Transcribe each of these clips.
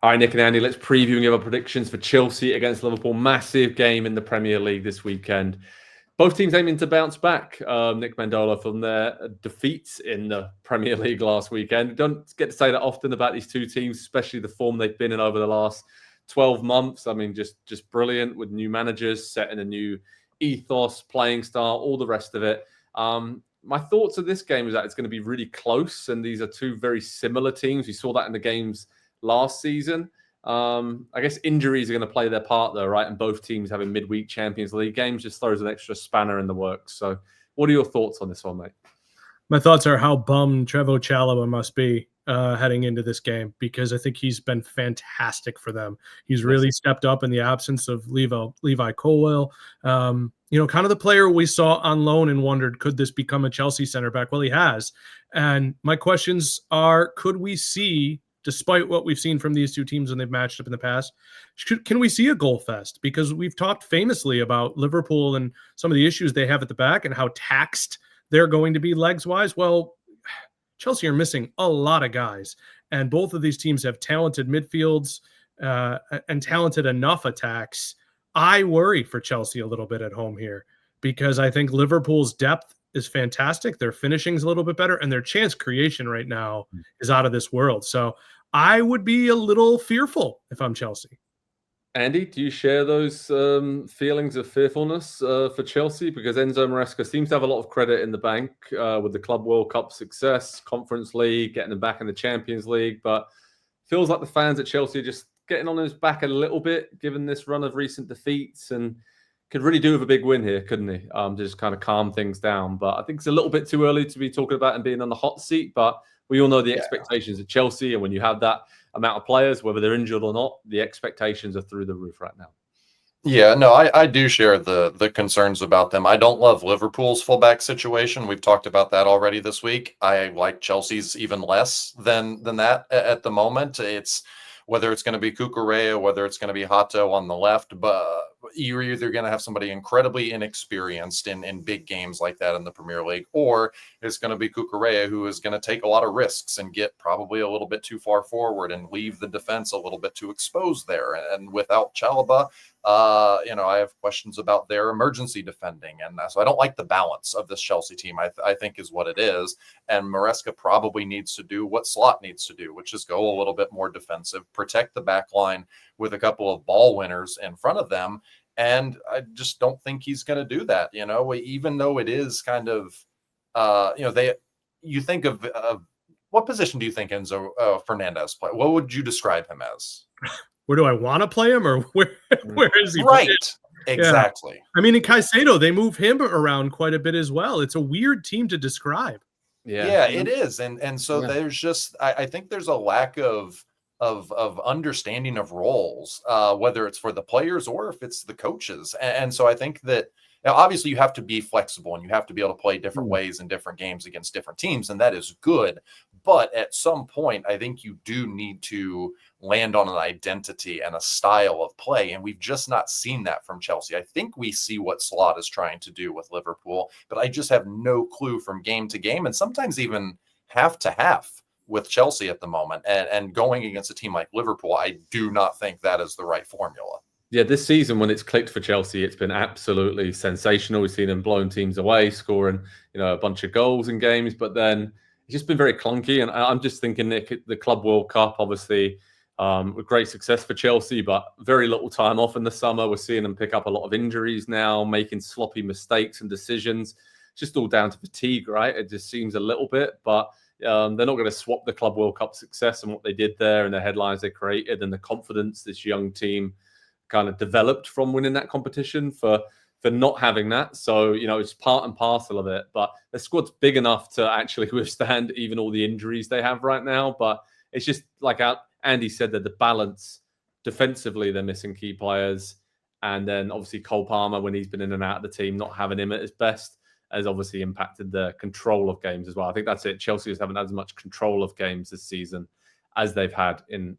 All right, Nick and Andy, let's preview and give our predictions for Chelsea against Liverpool. Massive game in the Premier League this weekend. Both teams aiming to bounce back. Nick Mendola from their defeats in the Premier League last weekend. Don't get to say that often about these two teams, especially the form they've been in over the last 12 months. I mean, just brilliant with new managers, setting a new ethos, playing style, all the rest of it. My thoughts of this game is that it's going to be really close, and these are two very similar teams. We saw that in the games last season. I guess injuries are going to play their part though, right? And both teams having midweek Champions League games just throws an extra spanner in the works. So what are your thoughts on this one, mate? My thoughts are how bummed Trevoh Chalobah must be heading into this game, because I think he's been fantastic for them. He's really stepped up in the absence of Levi Colwill. Kind of the player we saw on loan and wondered, could this become a Chelsea center back? Well, he has. And my questions are, could we see, despite what we've seen from these two teams when they've matched up in the past, can we see a goal fest? Because we've talked famously about Liverpool and some of the issues they have at the back and how taxed they're going to be legs-wise. Well, Chelsea are missing a lot of guys, and both of these teams have talented midfields and talented enough attacks. I worry for Chelsea a little bit at home here, because I think Liverpool's depth is fantastic. Their finishing's a little bit better, and their chance creation right now is out of this world. So I would be a little fearful if I'm Chelsea. Andy, do you share those feelings of fearfulness for Chelsea? Because Enzo Maresca seems to have a lot of credit in the bank with the Club World Cup success, Conference League, getting them back in the Champions League, but feels like the fans at Chelsea are just getting on his back a little bit, given this run of recent defeats, and could really do with a big win here, couldn't he? Just kind of calm things down. But I think it's a little bit too early to be talking about him being on the hot seat. But we all know the expectations at Chelsea, and when you have that amount of players, whether they're injured or not, the expectations are through the roof right now. Yeah, no, I do share the concerns about them. I don't love Liverpool's fullback situation. We've talked about that already this week. I like Chelsea's even less than that at the moment. It's whether it's going to be Cucurella, whether it's going to be Hato on the left, but you're either going to have somebody incredibly inexperienced in big games like that in the Premier League, or it's going to be Cucurella, who is going to take a lot of risks and get probably a little bit too far forward and leave the defense a little bit too exposed there. And without Chalobah, I have questions about their emergency defending. And so I don't like the balance of this Chelsea team, I think is what it is. And Maresca probably needs to do what Slot needs to do, which is go a little bit more defensive, protect the back line with a couple of ball winners in front of them. And I just don't think he's going to do that, even though it is kind of, you think of what position do you think Enzo Fernandez play? What would you describe him as? Where do I want to play him, or where is he? Right. Exactly. Yeah. I mean, in Caicedo, they move him around quite a bit as well. It's a weird team to describe. Yeah, it is. And so there's just, I think there's a lack of understanding of roles, whether it's for the players or if it's the coaches. And so I think that obviously you have to be flexible and you have to be able to play different ways in different games against different teams. And that is good. But at some point, I think you do need to land on an identity and a style of play. And we've just not seen that from Chelsea. I think we see what Slot is trying to do with Liverpool, but I just have no clue from game to game and sometimes even half to half with Chelsea at the moment. And going against a team like Liverpool, I do not think that is the right formula. Yeah, this season when it's clicked for Chelsea, it's been absolutely sensational. We've seen them blowing teams away, scoring, a bunch of goals in games, but then it's just been very clunky. And I'm just thinking, Nick, the Club World Cup, obviously, with great success for Chelsea, but very little time off in the summer. We're seeing them pick up a lot of injuries now, making sloppy mistakes and decisions. It's just all down to fatigue, right? It just seems a little bit, but they're not going to swap the Club World Cup success and what they did there and the headlines they created and the confidence this young team kind of developed from winning that competition for not having that. So, it's part and parcel of it, but the squad's big enough to actually withstand even all the injuries they have right now. But it's just like Andy said, that the balance defensively, they're missing key players. And then obviously Cole Palmer, when he's been in and out of the team, not having him at his best has obviously impacted the control of games as well. I think that's it. Chelsea just haven't had as much control of games this season as they've had in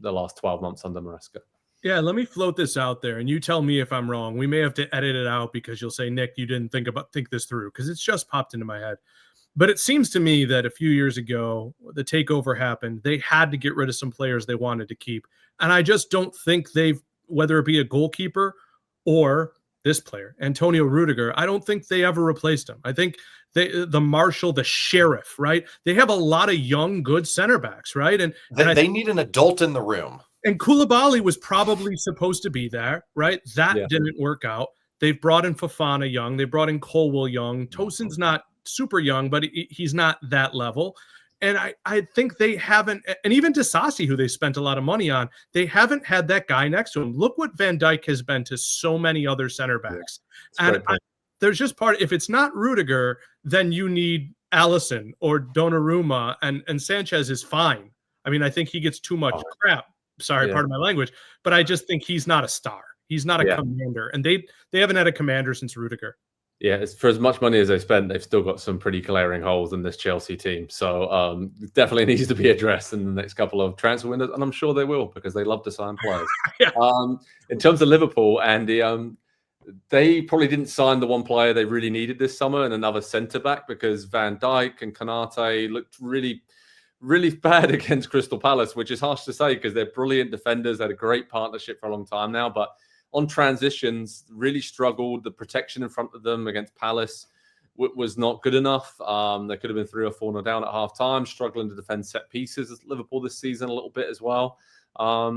the last 12 months under Maresca. Yeah, let me float this out there, and you tell me if I'm wrong. We may have to edit it out because you'll say, Nick, you didn't think this through, because it's just popped into my head. But it seems to me that a few years ago, the takeover happened. They had to get rid of some players they wanted to keep. And I just don't think they've, whether it be a goalkeeper or this player, Antonio Rudiger, I don't think they ever replaced him. I think the Marshall, the Sheriff, right? They have a lot of young, good center backs, right? And they need an adult in the room. And Koulibaly was probably supposed to be there, right? That didn't work out. They've brought in Fofana young. They brought in Colwell young. Tosin's not super young, but he's not that level. And I think they haven't, and even Disasi, who they spent a lot of money on, they haven't had that guy next to him. Look what Van Dijk has been to so many other center backs. And there's just if it's not Rudiger, then you need Allison or Donnarumma, and Sanchez is fine. I mean, I think he gets too much crap. Sorry, pardon my language, but I just think he's not a star. He's not a commander, and they haven't had a commander since Rudiger. Yeah, for as much money as they spent, they've still got some pretty glaring holes in this Chelsea team. So definitely needs to be addressed in the next couple of transfer windows, and I'm sure they will because they love to sign players. In terms of Liverpool, Andy, they probably didn't sign the one player they really needed this summer and another centre-back because Van Dijk and Konate looked really bad against Crystal Palace, which is harsh to say because they're brilliant defenders. They had a great partnership for a long time now, but on transitions, really struggled. The protection in front of them against Palace was not good enough. They could have been 3 or 4 down at half time, struggling to defend set pieces as Liverpool this season a little bit as well.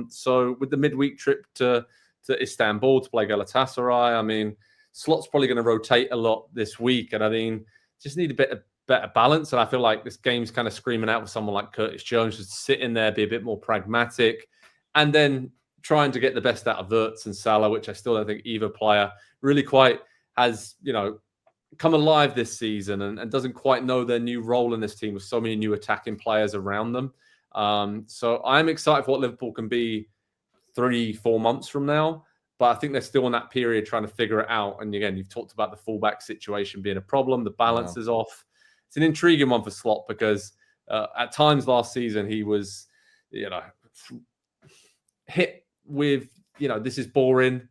So with the midweek trip to Istanbul to play Galatasaray, I mean, Slot's probably going to rotate a lot this week. And I mean, just need a bit of better balance. And I feel like this game's kind of screaming out for someone like Curtis Jones to sit in there, be a bit more pragmatic, and then trying to get the best out of Wirtz and Salah, which I still don't think either player really quite has, come alive this season and doesn't quite know their new role in this team with so many new attacking players around them. So I'm excited for what Liverpool can be 3-4 months from now, but I think they're still in that period trying to figure it out. And again, you've talked about the fullback situation being a problem. The balance is off. It's an intriguing one for Slot because at times last season he was, hit with, this is boring,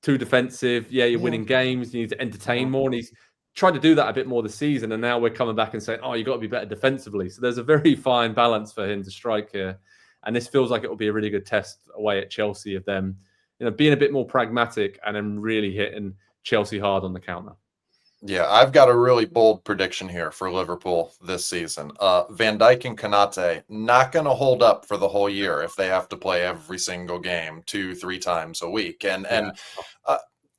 too defensive. Yeah, you're winning games. You need to entertain more. And he's tried to do that a bit more this season. And now we're coming back and saying, you've got to be better defensively. So there's a very fine balance for him to strike here. And this feels like it will be a really good test away at Chelsea of them, being a bit more pragmatic and then really hitting Chelsea hard on the counter. Yeah, I've got a really bold prediction here for Liverpool this season. Van Dijk and Konate not going to hold up for the whole year if they have to play every single game 2-3 times a week. And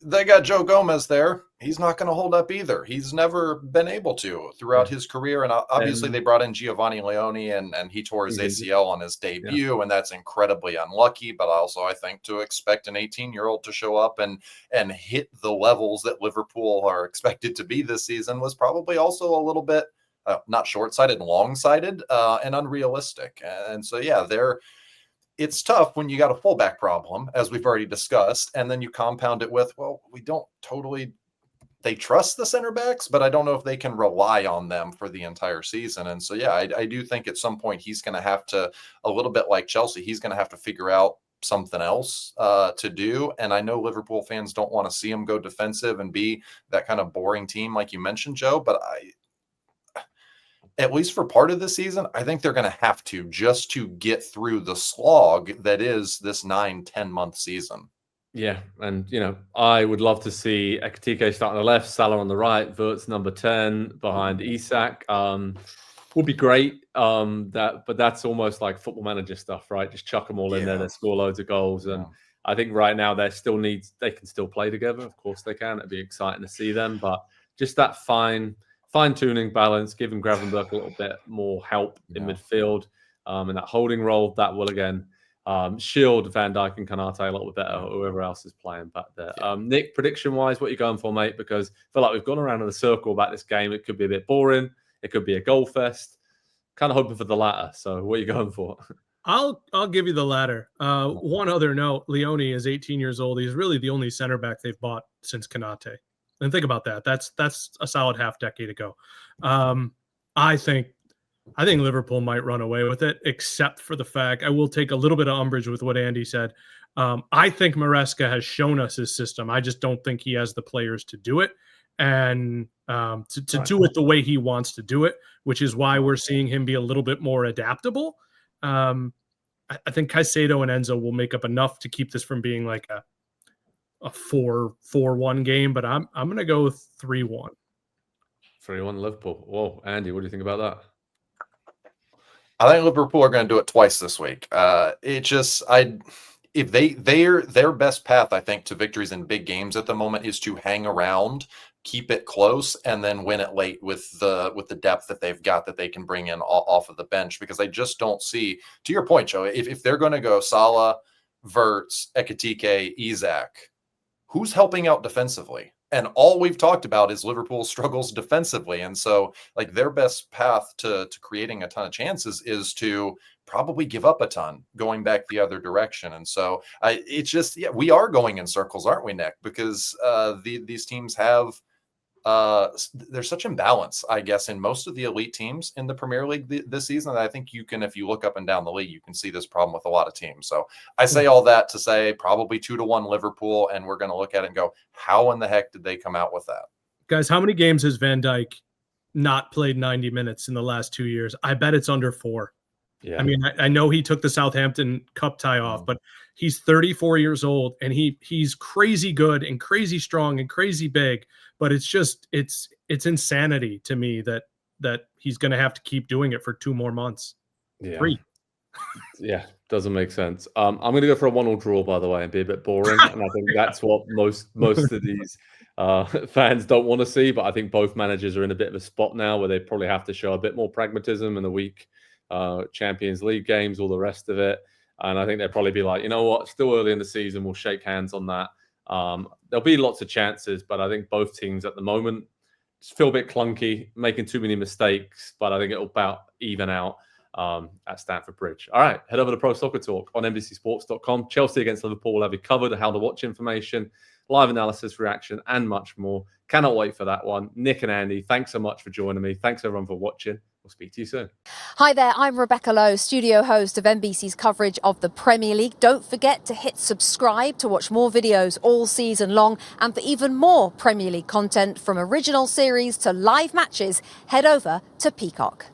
they got Joe Gomez there. He's not going to hold up either. He's never been able to throughout his career. And obviously they brought in Giovanni Leone and he tore his ACL on his debut. And that's incredibly unlucky. But also I think to expect an 18-year-old to show up and hit the levels that Liverpool are expected to be this season was probably also a little bit not short-sighted, long-sighted and unrealistic. And so, it's tough when you got a fullback problem, as we've already discussed, and then you compound it with, they trust the center backs, but I don't know if they can rely on them for the entire season. And so, I do think at some point he's going to have to, a little bit like Chelsea, he's going to have to figure out something else to do. And I know Liverpool fans don't want to see him go defensive and be that kind of boring team like you mentioned, Joe, but at least for part of the season, I think they're going to have to just to get through the slog that is this 9-10 month season. Yeah, and I would love to see Ekitike start on the left, Salah on the right, Wirtz number 10 behind Isak. Would be great. But that's almost like football manager stuff, right? Just chuck them all in there, they score loads of goals. And I think right now they can still play together. Of course they can. It'd be exciting to see them, but just that fine-tuning balance, giving Gravenberch a little bit more help in midfield in that holding role, that will again shield Van Dijk and Konate a little bit better, whoever else is playing back there. Nick, prediction-wise, what are you going for, mate? Because I feel like we've gone around in a circle about this game. It could be a bit boring. It could be a goal fest. Kind of hoping for the latter. So what are you going for? I'll give you the latter. One other note, Leone is 18 years old. He's really the only center back they've bought since Konate. And think about that. That's a solid half decade ago. I think Liverpool might run away with it, except for the fact I will take a little bit of umbrage with what Andy said. I think Maresca has shown us his system. I just don't think he has the players to do it. and to do it the way he wants to do it, which is why we're seeing him be a little bit more adaptable. I think Caicedo and Enzo will make up enough to keep this from being like a 4-1 game, but I'm going to go 3-1. 3-1 Liverpool. Whoa, Andy, what do you think about that? I think Liverpool are going to do it twice this week. If their best path, I think, to victories in big games at the moment is to hang around, keep it close, and then win it late with the depth that they've got that they can bring in off of the bench. Because I just don't see, to your point, Joe, if they're going to go Salah, Verts, Ekitike, Isak, who's helping out defensively? And all we've talked about is Liverpool's struggles defensively. And so like their best path to creating a ton of chances is to probably give up a ton going back the other direction. And so we are going in circles, aren't we, Nick? Because these teams have, there's such imbalance, I guess, in most of the elite teams in the Premier League this season that I think you can, if you look up and down the league, you can see this problem with a lot of teams. So I say all that to say probably 2-1 Liverpool, and we're going to look at it and go, how in the heck did they come out with that? Guys, how many games has Van Dijk not played 90 minutes in the last 2 years? I bet it's under 4. Yeah. I mean, I know he took the Southampton Cup tie off, but he's 34 years old, and he's crazy good and crazy strong and crazy big. But it's just it's insanity to me that he's going to have to keep doing it for 2 more months. Yeah. 3. Yeah, doesn't make sense. I'm going to go for a 1-1 draw, by the way, and be a bit boring. And I think that's what most of these fans don't want to see. But I think both managers are in a bit of a spot now where they probably have to show a bit more pragmatism in the week. Champions League games, all the rest of it. And I think they'll probably be like, you know what, still early in the season, we'll shake hands on that. There'll be lots of chances, but I think both teams at the moment just feel a bit clunky, making too many mistakes, but I think it'll about even out at Stamford Bridge. All right, head over to Pro Soccer Talk on NBCSports.com. Chelsea against Liverpool will have you covered, how to watch information, live analysis, reaction, and much more. Cannot wait for that one. Nick and Andy, thanks so much for joining me. Thanks everyone for watching. We'll speak to you soon. Hi there, I'm Rebecca Lowe, studio host of NBC's coverage of the Premier League. Don't forget to hit subscribe to watch more videos all season long. And for even more Premier League content, from original series to live matches, head over to Peacock.